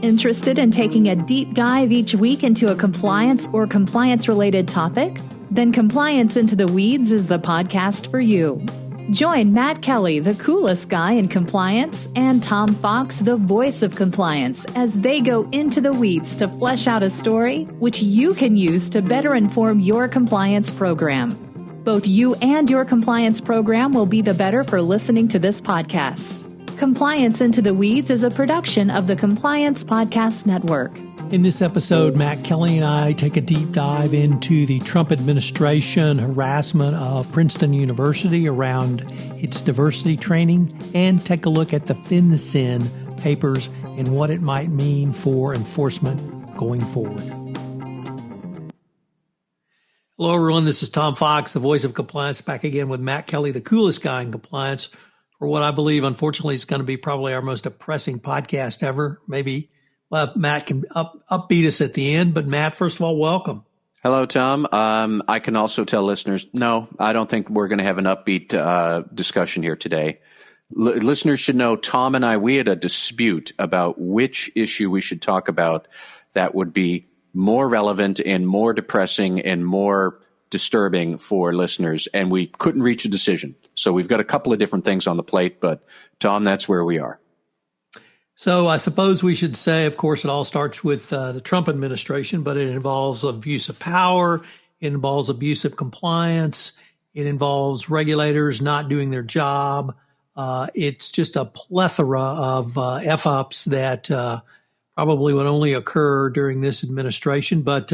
Interested in taking a deep dive each week into a compliance or compliance-related topic? Then Compliance Into the Weeds is the podcast for you. Join Matt Kelly, the coolest guy in compliance, and Tom Fox, the voice of compliance, as they go into the weeds to flesh out a story which you can use to better inform your compliance program. Both you and your compliance program will be the better for listening to this podcast. Compliance Into the Weeds is a production of the Compliance Podcast Network. In this episode, Matt Kelly and I take a deep dive into the Trump administration harassment of Princeton University around its diversity training and take a look at the FinCen papers and what it might mean for enforcement going forward. Hello, everyone. This is Tom Fox, the voice of compliance, back again with Matt Kelly, the coolest guy in compliance, for what I believe, unfortunately, is going to be probably our most depressing podcast ever. Maybe Matt can upbeat us at the end. But Matt, first of all, welcome. Hello, Tom. I can also tell listeners, no, I don't think we're going to have an upbeat discussion here today. Listeners should know Tom and I, we had a dispute about which issue we should talk about that would be more relevant and more depressing and more disturbing for listeners, and we couldn't reach a decision. So we've got a couple of different things on the plate, but Tom, that's where we are. So I suppose we should say, of course, it all starts with the Trump administration, but it involves abuse of power, it involves abuse of compliance, it involves regulators not doing their job. It's just a plethora of F-ups that probably would only occur during this administration. But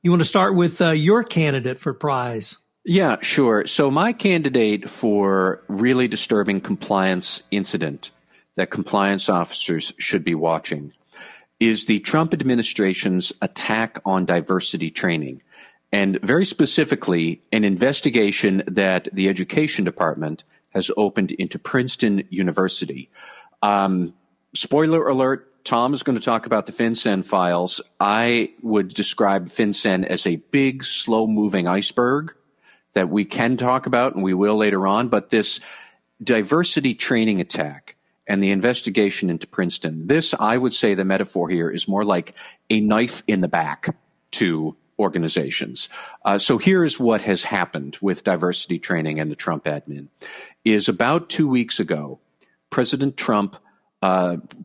you want to start with your candidate for prize? Yeah, sure. So my candidate for really disturbing compliance incident that compliance officers should be watching is the Trump administration's attack on diversity training, and very specifically an investigation that the Education Department has opened into Princeton University. Spoiler alert, Tom is going to talk about the FinCen Files. I would describe FinCen as a big, slow-moving iceberg that we can talk about, and we will later on. But this diversity training attack and the investigation into Princeton, this, I would say the metaphor here is more like a knife in the back to organizations. So here's what has happened with diversity training and the Trump admin. Is about 2 weeks ago, President Trump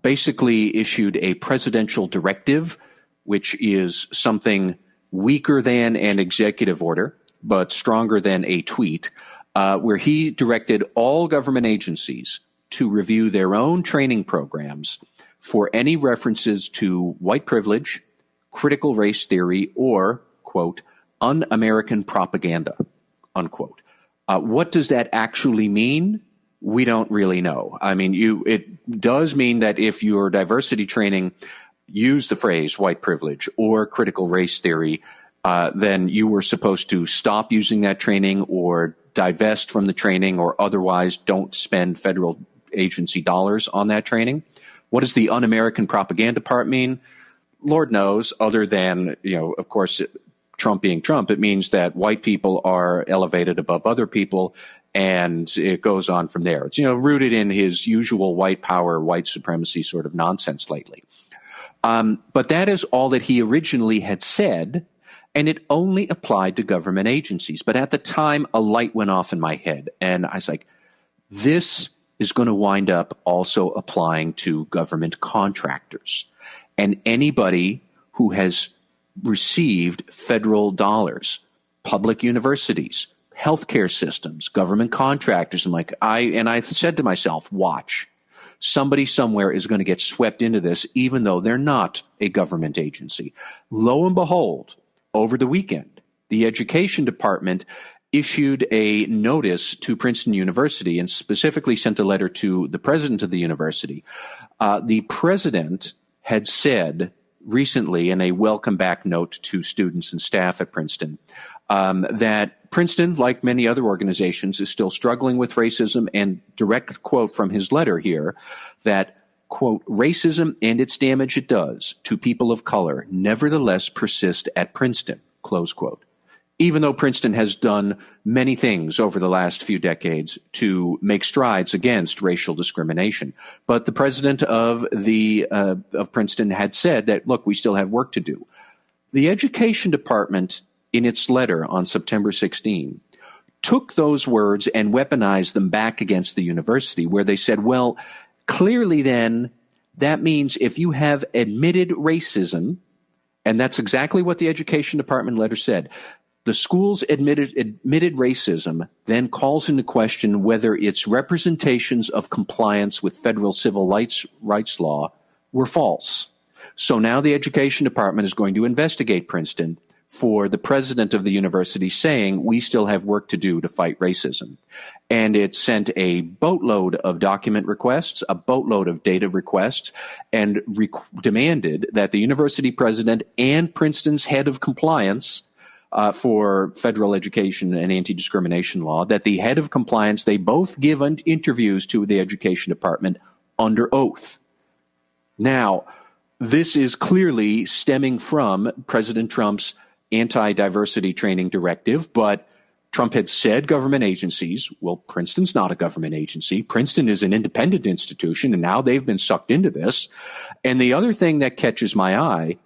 basically issued a presidential directive, which is something weaker than an executive order, but stronger than a tweet, where he directed all government agencies to review their own training programs for any references to white privilege, critical race theory, or, quote, un-American propaganda, unquote. What does that actually mean? We don't really know. I mean, it does mean that if your diversity training used the phrase white privilege or critical race theory, then you were supposed to stop using that training or divest from the training or otherwise don't spend federal agency dollars on that training. What does the un-American propaganda part mean? Lord knows, other than, of course, Trump being Trump, it means that white people are elevated above other people, and it goes on from there. It's, rooted in his usual white power, white supremacy sort of nonsense lately. But that is all that he originally had said, and it only applied to government agencies. But at the time, a light went off in my head, and I was like, this is going to wind up also applying to government contractors and anybody who has received federal dollars, public universities, healthcare systems, government contractors. I said to myself, watch, somebody somewhere is going to get swept into this, even though they're not a government agency. Lo and behold, over the weekend, the Education Department issued a notice to Princeton University and specifically sent a letter to the president of the university. The president had said recently in a welcome back note to students and staff at Princeton that Princeton, like many other organizations, is still struggling with racism, and direct quote from his letter here that, quote, racism and its damage it does to people of color nevertheless persist at Princeton, close quote. even though Princeton has done many things over the last few decades to make strides against racial discrimination. But the president of Princeton had said that, look, we still have work to do. The Education Department, in its letter on September 16, took those words and weaponized them back against the university, where they said, well, clearly then that means if you have admitted racism, and that's exactly what the Education Department letter said, the school's admitted racism then calls into question whether its representations of compliance with federal civil rights law were false. So now the Education Department is going to investigate Princeton for the president of the university saying we still have work to do to fight racism. And it sent a boatload of document requests, a boatload of data requests, and demanded that the university president and Princeton's head of compliance for federal education and anti-discrimination law, that the head of compliance, they both give interviews to the Education Department under oath. Now, this is clearly stemming from President Trump's anti-diversity training directive, but Trump had said government agencies. Well, Princeton's not a government agency. Princeton is an independent institution, and now they've been sucked into this. And the other thing that catches my eye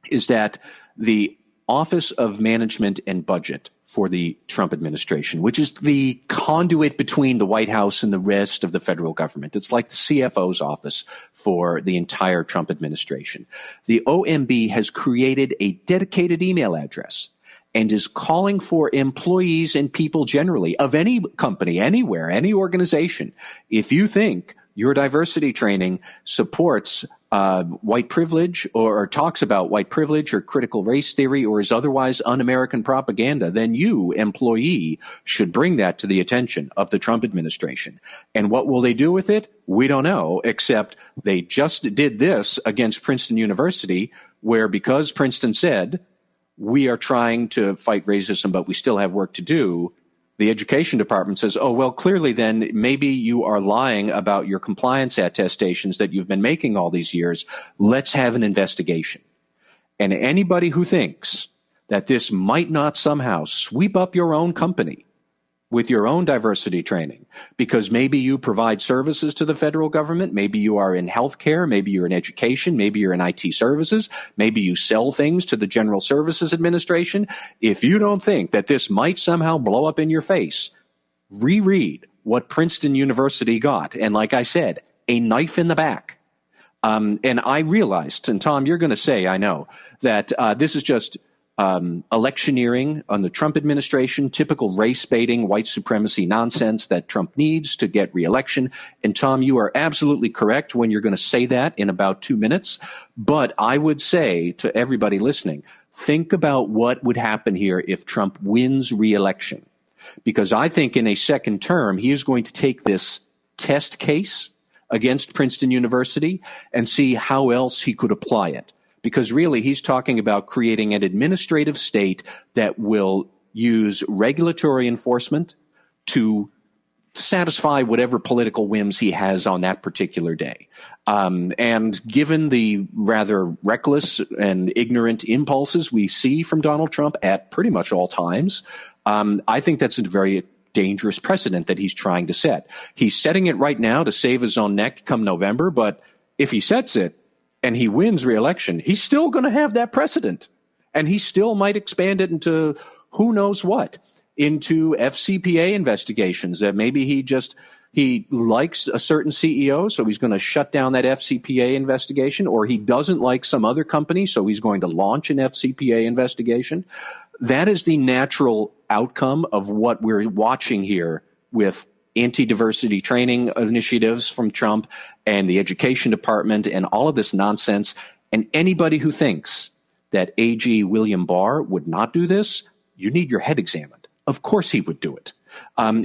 is that the Office of Management and Budget for the Trump administration, which is the conduit between the White House and the rest of the federal government. It's like the CFO's office for the entire Trump administration. The OMB has created a dedicated email address and is calling for employees and people generally of any company, anywhere, any organization. If you think your diversity training supports white privilege or talks about white privilege or critical race theory or is otherwise un-American propaganda, then you, employee, should bring that to the attention of the Trump administration. And what will they do with it? We don't know, except they just did this against Princeton University, where because Princeton said, we are trying to fight racism, but we still have work to do, the Education Department says, oh, well, clearly then maybe you are lying about your compliance attestations that you've been making all these years. Let's have an investigation. And anybody who thinks that this might not somehow sweep up your own company with your own diversity training, because maybe you provide services to the federal government, maybe you are in healthcare, maybe you're in education, maybe you're in IT services, maybe you sell things to the General Services Administration. If you don't think that this might somehow blow up in your face, reread what Princeton University got. And like I said, a knife in the back. And I realized, and Tom, you're going to say, I know, that this is just electioneering on the Trump administration, typical race baiting, white supremacy nonsense that Trump needs to get reelection. And Tom, you are absolutely correct when you're going to say that in about 2 minutes. But I would say to everybody listening, think about what would happen here if Trump wins reelection. Because I think in a second term, he is going to take this test case against Princeton University and see how else he could apply it. Because really, he's talking about creating an administrative state that will use regulatory enforcement to satisfy whatever political whims he has on that particular day. And given the rather reckless and ignorant impulses we see from Donald Trump at pretty much all times, I think that's a very dangerous precedent that he's trying to set. He's setting it right now to save his own neck come November, but if he sets it, and he wins re-election, he's still going to have that precedent. And he still might expand it into who knows what, into FCPA investigations, that maybe he likes a certain CEO, so he's going to shut down that FCPA investigation, or he doesn't like some other company, so he's going to launch an FCPA investigation. That is the natural outcome of what we're watching here with anti-diversity training initiatives from Trump and the Education Department and all of this nonsense. And anybody who thinks that AG William Barr would not do this, you need your head examined. Of course he would do it.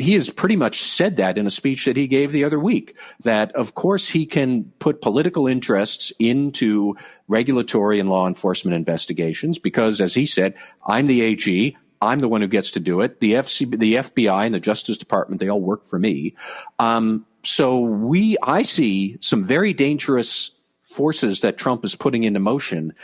He has pretty much said that in a speech that he gave the other week, that of course he can put political interests into regulatory and law enforcement investigations because, as he said, I'm the AG. I'm the one who gets to do it. The FBI and the Justice Department, they all work for me. So I see some very dangerous forces that Trump is putting into motion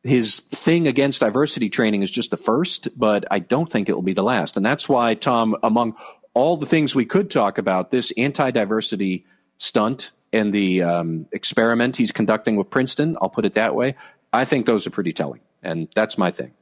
his thing against diversity training is just the first, but I don't think it will be the last. And that's why, Tom, among all the things we could talk about, this anti-diversity stunt and the experiment he's conducting with Princeton, I'll put it that way, I think those are pretty telling. And that's my thing.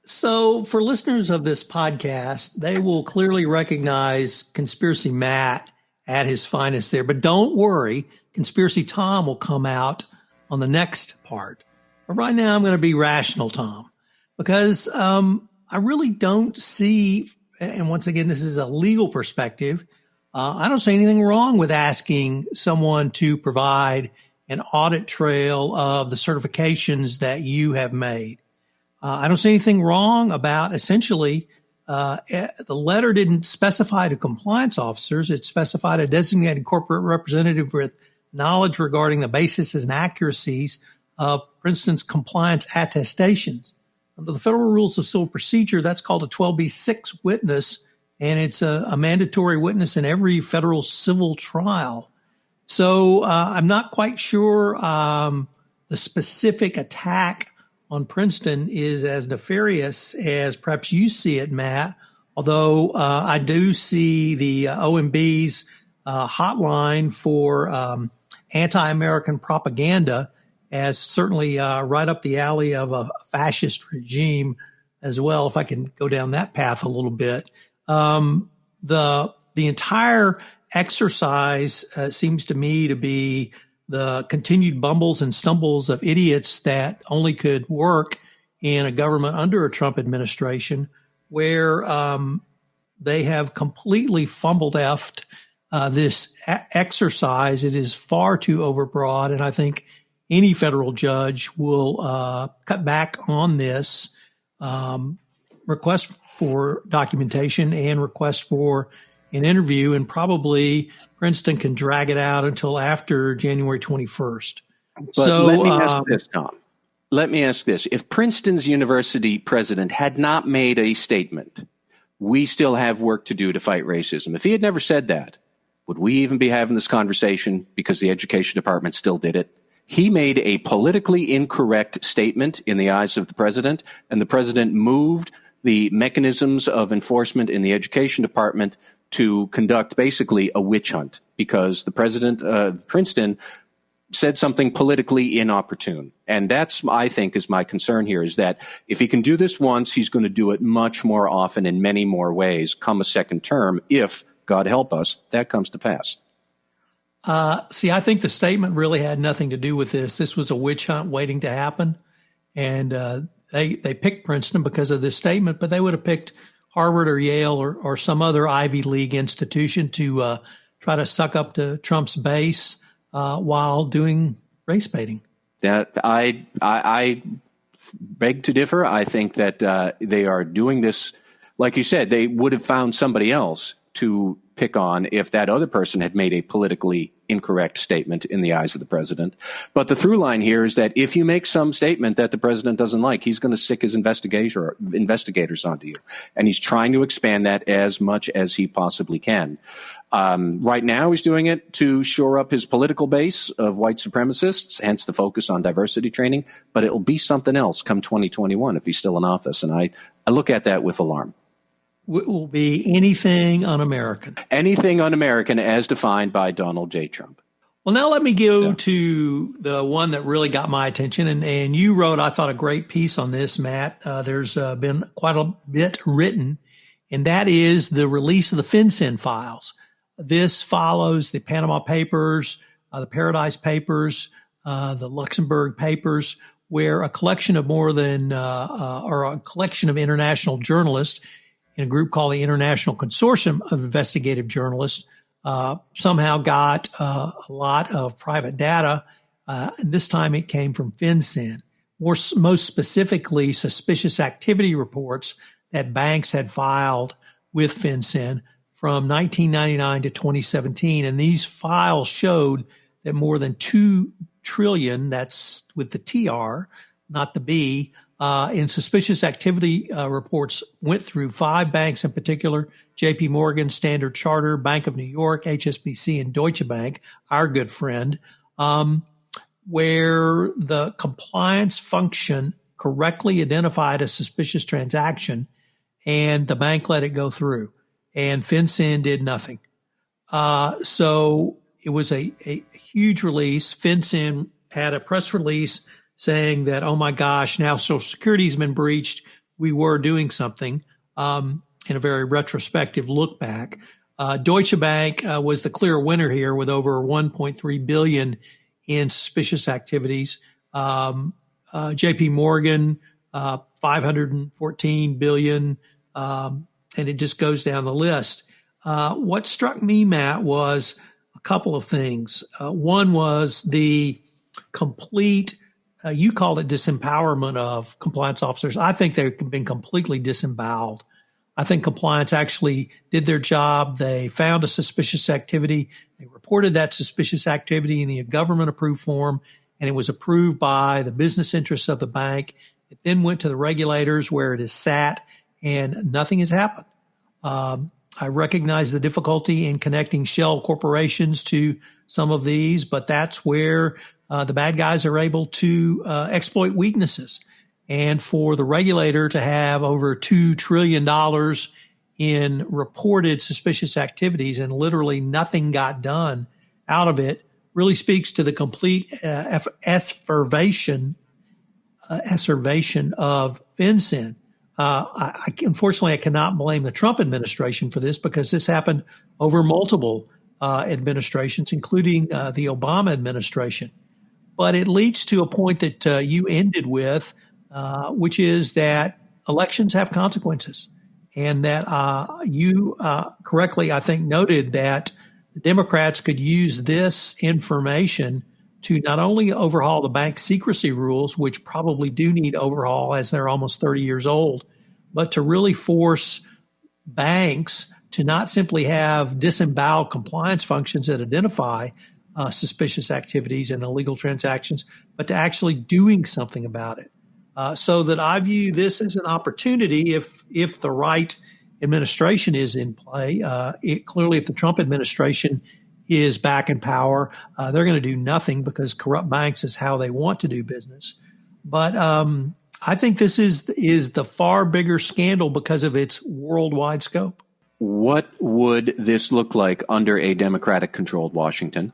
So for listeners of this podcast, they will clearly recognize Conspiracy Matt at his finest there. But don't worry, Conspiracy Tom will come out on the next part. But right now I'm going to be rational, Tom, because I really don't see, and once again, this is a legal perspective, I don't see anything wrong with asking someone to provide an audit trail of the certifications that you have made. I don't see anything wrong about essentially the letter didn't specify to compliance officers. It specified a designated corporate representative with knowledge regarding the basis and accuracies of Princeton's compliance attestations. Under the Federal Rules of Civil Procedure, that's called a 12B6 witness, and it's a mandatory witness in every federal civil trial. So I'm not quite sure the specific attack on Princeton is as nefarious as perhaps you see it, Matt, although I do see the OMB's hotline for anti-American propaganda as certainly right up the alley of a fascist regime as well, if I can go down that path a little bit. The entire exercise seems to me to be the continued bumbles and stumbles of idiots that only could work in a government under a Trump administration where they have completely fumbled-effed this exercise. It is far too overbroad, and I think any federal judge will cut back on this request for documentation and request for an interview, and probably Princeton can drag it out until after January 21st. But let me ask this, Tom. Let me ask this. If Princeton's university president had not made a statement, we still have work to do to fight racism. If he had never said that, would we even be having this conversation because the education department still did it? He made a politically incorrect statement in the eyes of the president, and the president moved the mechanisms of enforcement in the education department to conduct basically a witch hunt because the president of Princeton said something politically inopportune. And that's, I think, is my concern here, is that if he can do this once, he's going to do it much more often in many more ways come a second term if, God help us, that comes to pass. See, I think the statement really had nothing to do with this. This was a witch hunt waiting to happen. And they picked Princeton because of this statement, but they would have picked Harvard or Yale or some other Ivy League institution to try to suck up to Trump's base while doing race baiting. I beg to differ. I think that they are doing this, like you said, they would have found somebody else to pick on if that other person had made a politically incorrect statement in the eyes of the president. But the through line here is that if you make some statement that the president doesn't like, he's going to sick his investigators onto you. And he's trying to expand that as much as he possibly can. Right now, he's doing it to shore up his political base of white supremacists, hence the focus on diversity training. But it will be something else come 2021 if he's still in office. And I look at that with alarm. It will be anything un-American. Anything un-American as defined by Donald J. Trump. Well, now let me go to the one that really got my attention. And you wrote, I thought, a great piece on this, Matt. There's been quite a bit written, and that is the release of the FinCen Files. This follows the Panama Papers, the Paradise Papers, the Luxembourg Papers, where a collection of a collection of international journalists in a group called the International Consortium of Investigative Journalists, somehow got a lot of private data. This time it came from FinCen, most specifically suspicious activity reports that banks had filed with FinCen from 1999 to 2017. And these files showed that more than 2 trillion, that's with the TR, not the B, in suspicious activity reports went through 5 banks in particular: JP Morgan, Standard Chartered, Bank of New York, HSBC, and Deutsche Bank, our good friend. where the compliance function correctly identified a suspicious transaction and the bank let it go through, and FinCen did nothing. So it was a huge release. FinCen had a press release saying that, oh my gosh, now Social Security's been breached. We were doing something, in a very retrospective look back. Deutsche Bank was the clear winner here with over 1.3 billion in suspicious activities. JP Morgan, 514 billion, and it just goes down the list. What struck me, Matt, was a couple of things. One was the complete, you called it disempowerment of compliance officers. I think they've been completely disemboweled. I think compliance actually did their job. They found a suspicious activity. They reported that suspicious activity in the government approved form, and it was approved by the business interests of the bank. It then went to the regulators where it is sat, and nothing has happened. I recognize the difficulty in connecting shell corporations to some of these, but that's where the bad guys are able to exploit weaknesses. And for the regulator to have over $2 trillion in reported suspicious activities and literally nothing got done out of it really speaks to the complete exacerbation of FinCen. Unfortunately, I cannot blame the Trump administration for this because this happened over multiple administrations, including the Obama administration. But it leads to a point that you ended with, which is that elections have consequences, and that you correctly, I think, noted that the Democrats could use this information to not only overhaul the bank secrecy rules, which probably do need overhaul as they're almost 30 years old, but to really force banks to not simply have disemboweled compliance functions that identify suspicious activities and illegal transactions, but to actually doing something about it. So that I view this as an opportunity if the right administration is in play. Clearly, if the Trump administration is back in power, they're going to do nothing because corrupt banks is how they want to do business. But I think this is the far bigger scandal because of its worldwide scope. What would this look like under a Democratic-controlled Washington?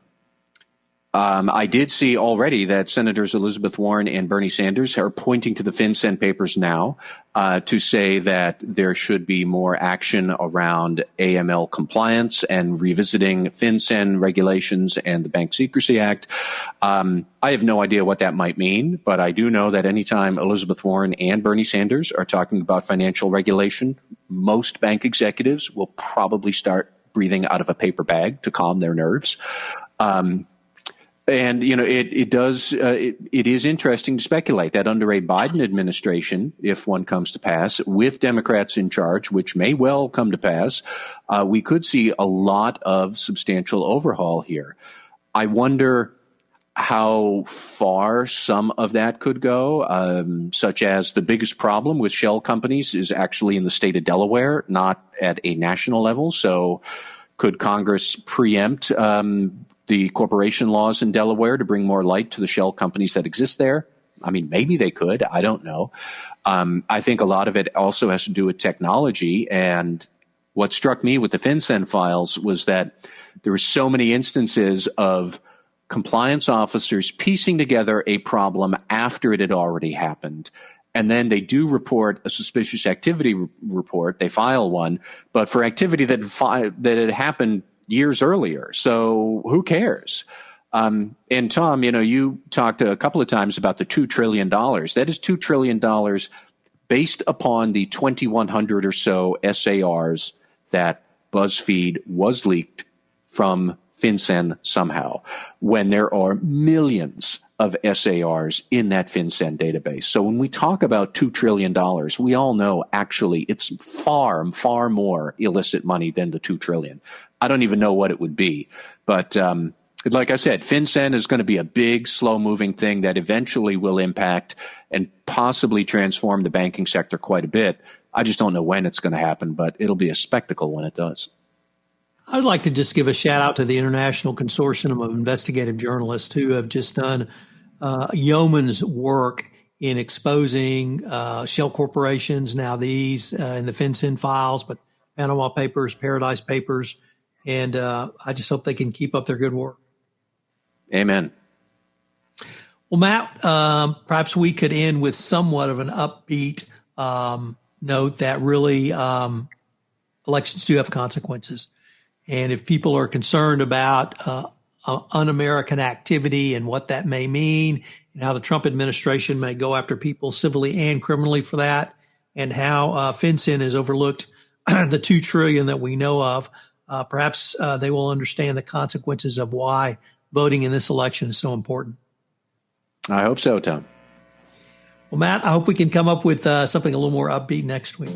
I did see already that Senators Elizabeth Warren and Bernie Sanders are pointing to the FinCen papers now to say that there should be more action around AML compliance and revisiting FinCen regulations and the Bank Secrecy Act. I have no idea what that might mean, but I do know that anytime Elizabeth Warren and Bernie Sanders are talking about financial regulation, most bank executives will probably start breathing out of a paper bag to calm their nerves. And, you know, it is interesting to speculate that under a Biden administration, if one comes to pass, with Democrats in charge, which may well come to pass, we could see a lot of substantial overhaul here. I wonder how far some of that could go, such as the biggest problem with shell companies is actually in the state of Delaware, not at a national level. So could Congress preempt the corporation laws in Delaware to bring more light to the shell companies that exist there? I mean, maybe they could. I don't know. I think a lot of it also has to do with technology. And what struck me with the FinCen files was that there were so many instances of compliance officers piecing together a problem after it had already happened. And then they do report a suspicious activity report. They file one, but for activity that had happened years earlier. So who cares? And Tom, you know, you talked a couple of times about the $2 trillion. That is $2 trillion based upon the 2,100 or so SARs that BuzzFeed was leaked from FinCen somehow, when there are millions of SARs in that FinCen database. So when we talk about $2 trillion, we all know actually it's far, far more illicit money than the $2 trillion. I don't even know what it would be. But like I said, FinCen is going to be a big, slow-moving thing that eventually will impact and possibly transform the banking sector quite a bit. I just don't know when it's going to happen, but it'll be a spectacle when it does. I'd like to just give a shout out to the International Consortium of Investigative Journalists who have just done yeoman's work in exposing shell corporations, now these in the FinCen Files, but Panama Papers, Paradise Papers, and I just hope they can keep up their good work. Amen. Well, Matt, perhaps we could end with somewhat of an upbeat note that really elections do have consequences. And if people are concerned about un-American activity and what that may mean, and how the Trump administration may go after people civilly and criminally for that, and how FinCen has overlooked the $2 trillion that we know of, perhaps they will understand the consequences of why voting in this election is so important. I hope so, Tom. Well, Matt, I hope we can come up with something a little more upbeat next week.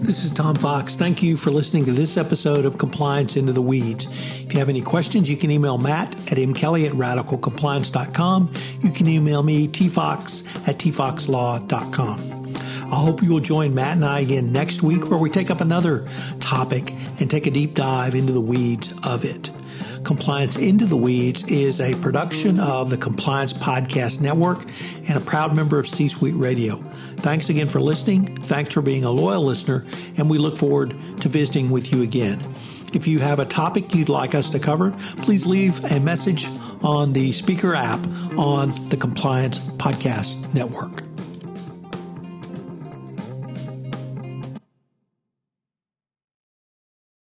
This is Tom Fox. Thank you for listening to this episode of Compliance Into the Weeds. If you have any questions, you can email Matt at mkelly@radicalcompliance.com. You can email me, tfox@tfoxlaw.com. I hope you will join Matt and I again next week, where we take up another topic and take a deep dive into the weeds of it. Compliance Into the Weeds is a production of the Compliance Podcast Network and a proud member of C-Suite Radio. Thanks again for listening. Thanks for being a loyal listener, and we look forward to visiting with you again. If you have a topic you'd like us to cover, please leave a message on the speaker app on the Compliance Podcast Network.